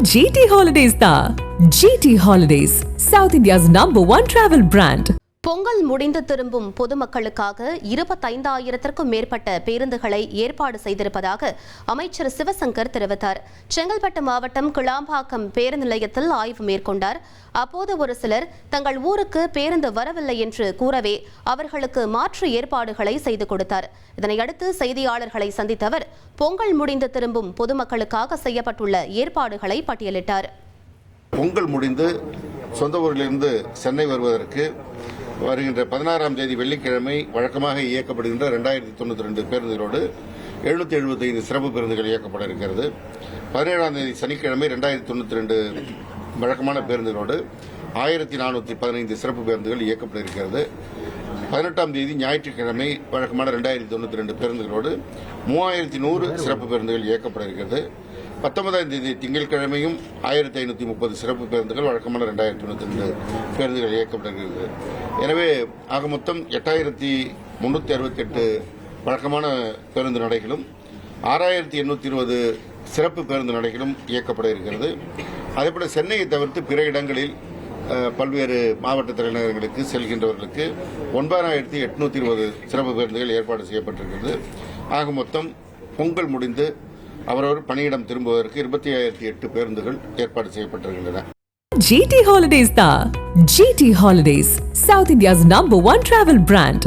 GT Holidays da. GT Holidays, South India's #1 travel brand. Pongal முடிந்து திரும்பும் பொதுமக்களுக்காக 25,000க்கும் மேற்பட்ட பேருந்துகளை ஏற்பாடு செய்திருப்பதாக அமைச்சர் சிவசங்கர் தெரிவித்தார். செங்கல்பட்டு மாவட்டம் கிளாம்பாக்கம் பேருந்து நிலையத்தில் ஆய்வு மேற்கொண்டார். அப்போது ஒரு சிலர் தங்கள் ஊருக்கு பேருந்து வரவில்லை என்று கூறவே அவர்களுக்கு மாற்று ஏற்பாடுகளை செய்து கொடுத்தார். இதனையடுத்து செய்தியாளர்களை சந்தித்த அவர் பொங்கல் முடிந்து திரும்பும் பொதுமக்களுக்காக செய்யப்பட்டுள்ள ஏற்பாடுகளை பட்டியலிட்டார். பொங்கல் முடிந்து சொந்த ஊரிலிருந்து சென்னை வருவதற்கு வருகின்ற 16ஆம் தேதி வெள்ளிக்கிழமை வழக்கமாக இயக்கப்படுகின்ற 2092 பேருந்துகளோடு 775 சிறப்பு பேருந்துகள் இயக்கப்பட இருக்கிறது. 17ஆம் தேதி சனிக்கிழமை 2092 வழக்கமான பேருந்துகளோடு 1415 சிறப்பு பேருந்துகள் இயக்கப்பட இருக்கிறது. 18ஆம் தேதி ஞாயிற்றுக்கிழமை வழக்கமான 2092 பேருந்துகளோடு 3100 சிறப்பு பேருந்துகள் இயக்கப்பட இருக்கிறது. 19ஆம் தேதி திங்கட்கிழமையும் 1530 சிறப்பு பேருந்துகள் வழக்கமான 2092 பேருந்துகள் இயக்கப்படுகிறது. எனவே ஆக மொத்தம் 8368 வழக்கமான பேருந்து நடைகளும் 6820 சிறப்பு பேருந்து நடைகளும் இயக்கப்பட இருக்கிறது. அதேபோல சென்னையை தவிர்த்து பிற இடங்களில் பல்வேறு மாவட்ட தலைநகரங்களுக்கு செல்கின்றவர்களுக்கு 9820 சிறப்பு பேருந்துகள் ஏற்பாடு செய்யப்பட்டிருக்கிறது. ஆக மொத்தம் பொங்கல் முடிந்து அவரவர் பணியிடம் திரும்புவதற்கு 25,008 பேருந்துகள் ஏற்பாடு செய்யப்பட்டிருக்கின்றன. GT Holidays da. GT Holidays, South India's #1 travel brand.